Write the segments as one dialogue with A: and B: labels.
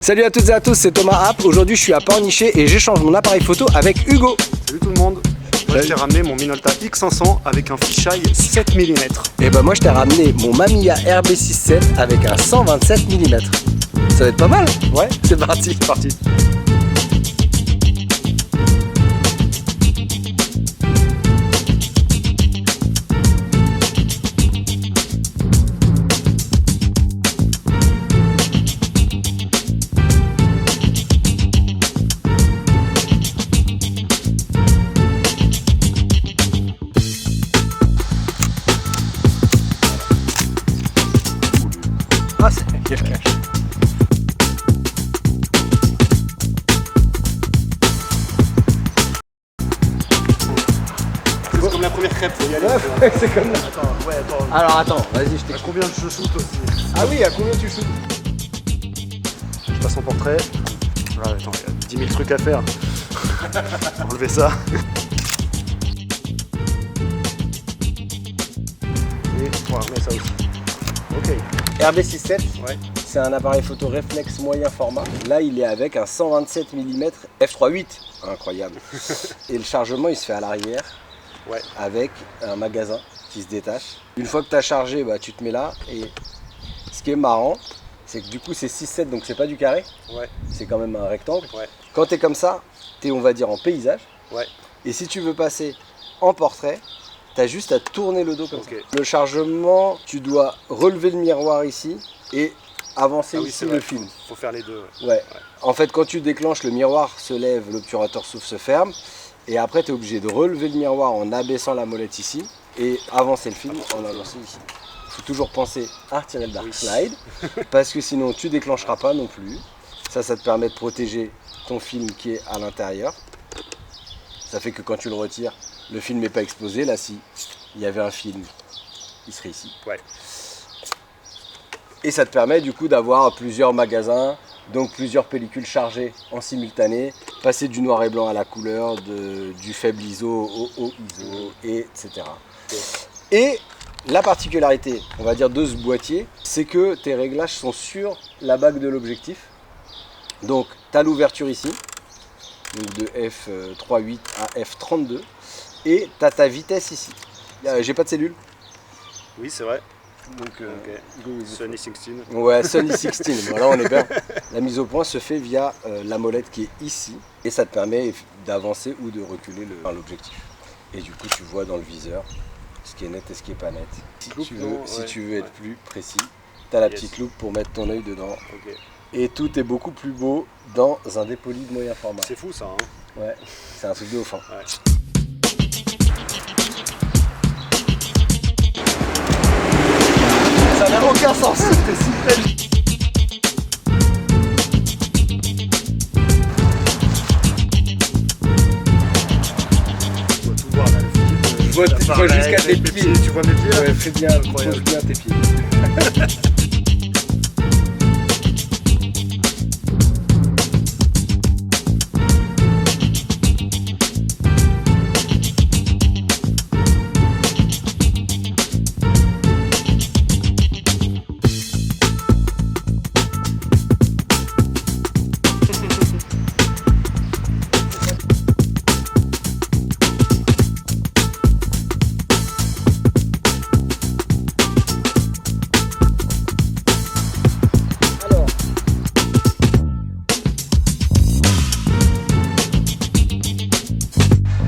A: Salut à toutes et à tous, c'est Thomas App. Aujourd'hui je suis à Pornichet et j'échange mon appareil photo avec Hugo.
B: Salut tout le monde. Moi je t'ai ramené mon Minolta X500 avec un fisheye 7 mm.
A: Et bah moi je t'ai ramené mon Mamiya RB67 avec un 127 mm. Ça va être pas mal.
B: Ouais,
A: c'est parti.
B: c'est parti.
A: Ah c'est quelqu'un.
B: C'est comme la première crêpe, faut y aller.
A: Ouais, c'est comme ça.
B: Attends.
A: Alors attends, vas-y je
B: À
A: t'explique.
B: combien je shoot aussi?
A: Ah oui, à combien tu shootes?
B: Je passe en portrait. Ah, attends, il y a 10 000 trucs à faire. Enlever ça. Et on va remettre ça aussi. Ok.
A: RB67,
B: Ouais.
A: c'est un appareil photo réflexe moyen format. Là il est avec un 127 mm f3.8. Incroyable. Et le chargement il se fait à l'arrière.
B: Ouais.
A: Avec un magasin qui se détache. Une fois que tu as chargé, bah, tu te mets là. Et ce qui est marrant, c'est que du coup c'est 6-7, donc c'est pas du carré,
B: Ouais.
A: c'est quand même un rectangle.
B: Ouais.
A: Quand tu es comme ça, tu es on va dire en paysage.
B: Ouais.
A: Et si tu veux passer en portrait, tu as juste à tourner le dos comme
B: Ok.
A: ça. Le chargement, tu dois relever le miroir ici et avancer
B: Ah oui,
A: ici
B: c'est
A: le
B: vrai.
A: film.
B: Faut faire les deux. Ouais.
A: Ouais. En fait, quand tu déclenches, le miroir se lève, l'obturateur s'ouvre, se ferme. Et après, tu es obligé de relever le miroir en abaissant la molette ici et avancer le film en avançant ici. Il faut toujours penser à retirer le dark
B: Oui.
A: slide parce que sinon tu déclencheras pas non plus. Ça te permet de protéger ton film qui est à l'intérieur. Ça fait que quand tu le retires, le film n'est pas exposé. Là, si il y avait un film, il serait ici.
B: Ouais.
A: Et ça te permet du coup d'avoir plusieurs magasins, donc plusieurs pellicules chargées en simultané, passer du noir et blanc à la couleur, du faible ISO au haut ISO, etc. Et la particularité, on va dire, de ce boîtier, c'est que tes réglages sont sur la bague de l'objectif. Donc tu as l'ouverture ici, donc de f3.8 à f32, et tu as ta vitesse ici. J'ai pas de cellule.
B: Oui, c'est vrai.
A: Donc,
B: Ok. Sunny 16.
A: ouais, Sunny 16, voilà, on est bien. La mise au point se fait via la molette qui est ici et ça te permet d'avancer ou de reculer l'objectif. Et du coup, tu vois dans le viseur ce qui est net et ce qui est pas net. Si tu veux être plus précis, tu as la petite loupe pour mettre ton œil dedans.
B: Ok.
A: Et tout est beaucoup plus beau dans un dépoli de moyen format.
B: C'est fou ça, hein.
A: Ouais, c'est un truc de ouf. Hein.
B: Ouais.
A: Ça n'a aucun sens.
B: Tout voir là, le flip,
A: Je vois jusqu'à tes pieds.
B: Tu vois mes pieds là?
A: Ouais, fais bien, pose bien tes pieds.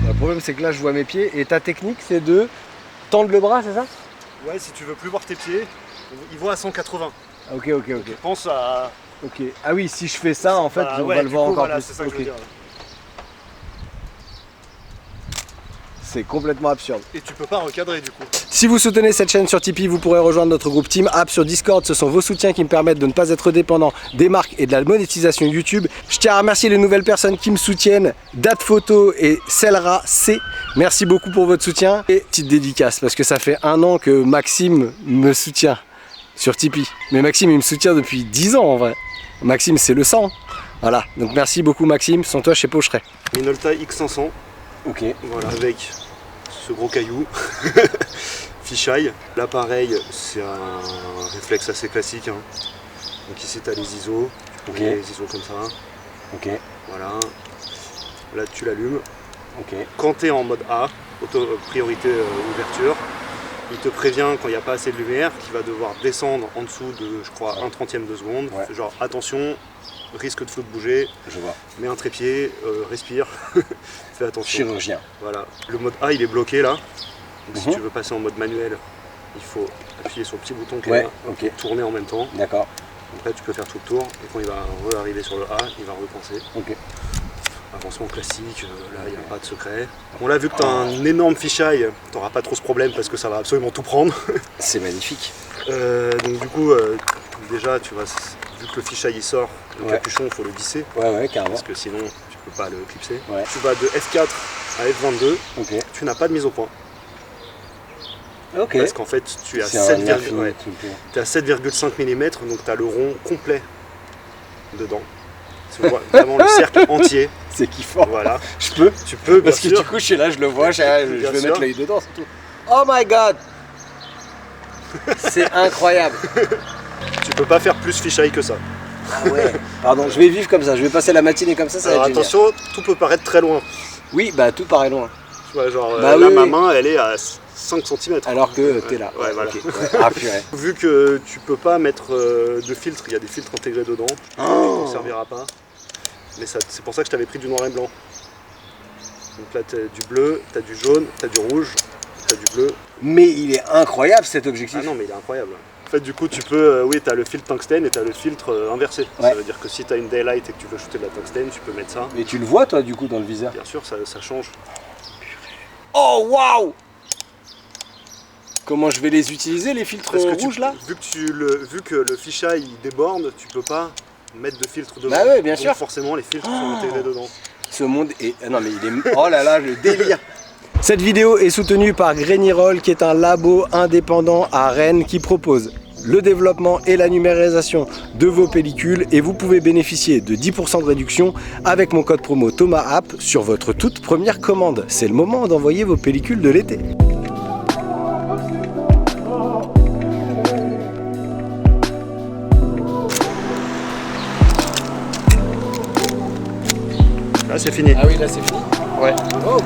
A: Le problème c'est que là je vois mes pieds et ta technique c'est de tendre le bras, c'est ça?
B: Ouais, si tu veux plus voir tes pieds, il voit à 180.
A: Ah, ok.
B: Pense à...
A: Ok. Ah oui, si je fais ça en fait,
B: Bah,
A: on
B: ouais,
A: va le
B: du
A: voir
B: coup,
A: encore
B: voilà,
A: plus.
B: c'est ça que je veux
A: Ok.
B: dire.
A: C'est complètement absurde.
B: Et tu peux pas recadrer du coup.
A: Si vous soutenez cette chaîne sur Tipeee, vous pourrez rejoindre notre groupe Team App sur Discord. Ce sont vos soutiens qui me permettent de ne pas être dépendant des marques et de la monétisation YouTube. Je tiens à remercier les nouvelles personnes qui me soutiennent, Date Photo et Selra C. Merci beaucoup pour votre soutien. Et petite dédicace, parce que ça fait 1 an que Maxime me soutient sur Tipeee. Mais Maxime, il me soutient depuis 10 ans en vrai. Maxime, c'est le sang. Voilà, donc merci beaucoup Maxime. Sans toi, je sais pas où je serais.
B: Minolta X500.
A: Ok.
B: Voilà, avec ce gros caillou. Fisheye. L'appareil, c'est un réflexe assez classique. Hein. Donc ici, tu as les ISO. Tu Ok. Les ISO comme ça.
A: Ok.
B: Voilà. Là tu l'allumes.
A: Ok.
B: Quand tu es en mode A, priorité ouverture, il te prévient quand il n'y a pas assez de lumière qu'il va devoir descendre en dessous de, je crois, 1/30 de seconde.
A: Ouais.
B: Genre attention, risque de flou de bouger.
A: Je vois.
B: Mets un trépied, respire, fais attention.
A: Chirurgien.
B: Voilà. Le mode A il est bloqué là. Donc si tu veux passer en mode manuel, il faut appuyer sur le petit bouton qui est là,
A: ok.
B: tourner en même temps.
A: D'accord.
B: Donc là tu peux faire tout le tour et quand il va arriver sur le A, il va repenser.
A: Ok.
B: Avancement classique, là il n'y a pas de secret. Bon là vu que tu as un énorme fisheye, tu n'auras pas trop ce problème parce que ça va absolument tout prendre.
A: C'est magnifique.
B: Donc du coup, déjà tu vas, vu que le fisheye il sort, le capuchon il faut le visser.
A: Ouais, carrément.
B: Parce que sinon tu peux pas le clipser.
A: Ouais.
B: Tu vas de F4 à F22, tu n'as pas de mise au point.
A: Ok.
B: Parce qu'en fait tu es à 7,5 mm, donc tu as le rond complet dedans. Tu vois vraiment le cercle entier.
A: C'est kiffant.
B: Voilà.
A: Je peux.
B: Tu peux, bien
A: Parce que
B: sûr.
A: du coup, je suis là, je le vois, je vais
B: sûr.
A: mettre l'œil dedans, surtout. Oh my god. C'est incroyable.
B: Tu peux pas faire plus fisheye que ça.
A: Ah ouais. Pardon, je vais vivre comme ça, je vais passer la matinée comme ça va
B: Alors
A: être génial.
B: attention, tout peut paraître très loin.
A: Oui, bah tout paraît loin.
B: Tu vois, genre
A: bah,
B: là, ma main, elle est à 5 cm.
A: Alors que t'es là.
B: Ouais, voilà.
A: Okay. Ah purée.
B: Vu que tu peux pas mettre de filtre, il y a des filtres intégrés dedans, ça ne servira pas. Mais c'est pour ça que je t'avais pris du noir et blanc. Donc là, tu as du bleu, tu as du jaune, tu as du rouge, tu as du bleu.
A: Mais il est incroyable cet objectif.
B: Ah non, mais il est incroyable. En fait, du coup, tu peux, oui, tu as le filtre tungstène et tu as le filtre inversé.
A: Ouais.
B: Ça veut dire que si tu as une daylight et que tu veux shooter de la tungstène, tu peux mettre ça.
A: Mais tu le vois, toi, du coup, dans le viseur?
B: Bien sûr, ça change.
A: Oh, waouh! Comment je vais les utiliser, les filtres rouges, là?
B: Vu que le fisheye il déborde, tu peux pas mettre de filtre dedans.
A: Bah ouais, bien sûr.
B: Forcément, les filtres sont intégrés dedans.
A: Ce monde est... Non, mais il est... Oh là là, le délire! Cette vidéo est soutenue par Grainyroll, qui est un labo indépendant à Rennes qui propose le développement et la numérisation de vos pellicules, et vous pouvez bénéficier de 10% de réduction avec mon code promo ThomasApp sur votre toute première commande. C'est le moment d'envoyer vos pellicules de l'été.
B: Là c'est fini.
A: Ah oui, là c'est fini?
B: Ouais.
A: Oh, ok.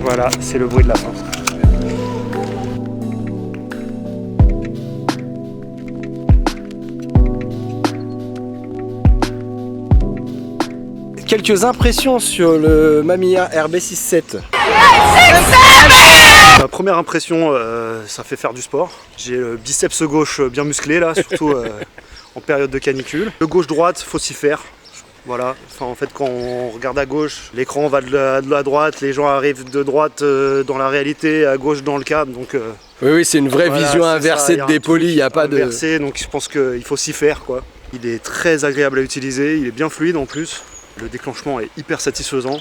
B: Voilà, c'est le bruit de la fin.
A: Quelques impressions sur le Mamiya RB67.
B: Ma première impression, ça fait faire du sport. J'ai le biceps gauche bien musclé là, surtout en période de canicule. Le gauche-droite, faut s'y faire. Voilà, enfin, en fait quand on regarde à gauche, l'écran va de la droite, les gens arrivent de droite dans la réalité, à gauche dans le câble, donc...
A: oui, c'est une vraie
B: voilà,
A: vision inversée de dépoli, il n'y a pas de...
B: Inversé, donc je pense qu'il faut s'y faire, quoi. Il est très agréable à utiliser, il est bien fluide en plus, le déclenchement est hyper satisfaisant.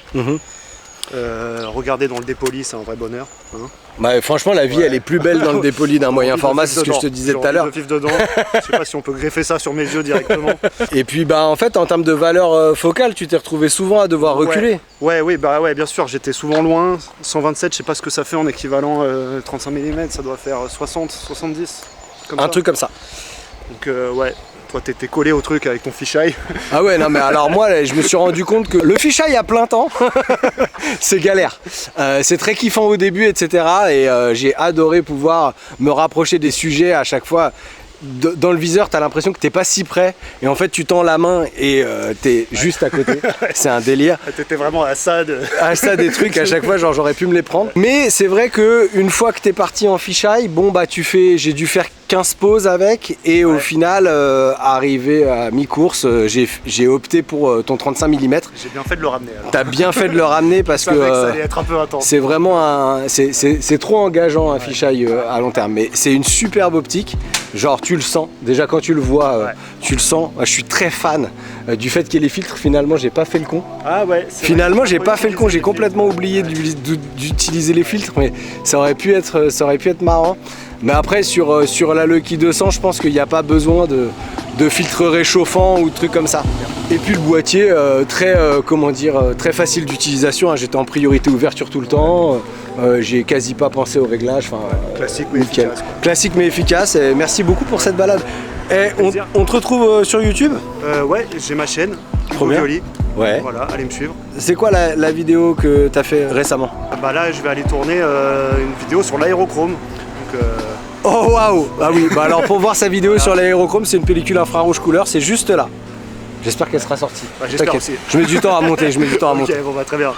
B: Regardez dans le dépoli, c'est un vrai bonheur. Hein.
A: Bah, franchement, la vie elle est plus belle dans le dépoli d'un moyen format, c'est ce que je te disais tout à l'heure.
B: Je sais pas si on peut greffer ça sur mes yeux directement.
A: Et puis bah en fait en termes de valeur focale, tu t'es retrouvé souvent à devoir reculer.
B: Ouais, bien sûr, j'étais souvent loin. 127, je sais pas ce que ça fait en équivalent 35 mm, ça doit faire 60, 70.
A: Un truc comme ça.
B: Donc ouais, Toi, t'étais collé au truc avec ton fisheye.
A: Ah ouais, non mais alors moi là, je me suis rendu compte que le fisheye à plein temps, c'est galère. C'est très kiffant au début, etc. Et j'ai adoré pouvoir me rapprocher des sujets à chaque fois. Dans le viseur, t'as l'impression que t'es pas si près et en fait tu tends la main et t'es juste à côté. C'est un délire.
B: T'étais vraiment à ça
A: des trucs à chaque fois, genre j'aurais pu me les prendre. Mais c'est vrai que une fois que t'es parti en fisheye, bon bah j'ai dû faire 15 pauses avec et au final, arrivé à mi-course, j'ai opté pour ton 35 mm.
B: J'ai bien fait de le ramener.
A: T'as bien fait de le ramener parce que
B: ça allait être un peu intense.
A: c'est vraiment c'est trop engageant un fisheye à long terme. Mais c'est une superbe optique. Genre tu le sens, déjà quand tu le vois, tu le sens. Je suis très fan du fait qu'il y ait les filtres. Finalement j'ai pas fait le con.
B: Ah ouais.
A: Finalement j'ai pas fait le con, j'ai complètement oublié d'utiliser les filtres, mais ça aurait pu être marrant. Mais après sur la Lucky 200, je pense qu'il n'y a pas besoin de filtres réchauffants ou de trucs comme ça. Et puis le boîtier très facile d'utilisation. J'étais en priorité ouverture tout le temps. J'ai quasi pas pensé au réglage.
B: Classique mais efficace.
A: Classique mais efficace. Et merci beaucoup pour cette balade. Et on te retrouve sur YouTube?
B: Ouais, j'ai ma chaîne.
A: Trop bien.
B: Violi.
A: Ouais.
B: Voilà, allez me suivre.
A: C'est quoi la vidéo que tu as fait récemment?
B: Bah là, je vais aller tourner une vidéo sur l'aérochrome. Donc,
A: oh waouh! Ah oui, bah alors pour voir sa vidéo sur l'aérochrome, c'est une pellicule infrarouge couleur, c'est juste là. J'espère qu'elle sera sortie.
B: Bah, j'espère aussi.
A: Je mets du temps à monter,
B: Ok, bon bah très bien.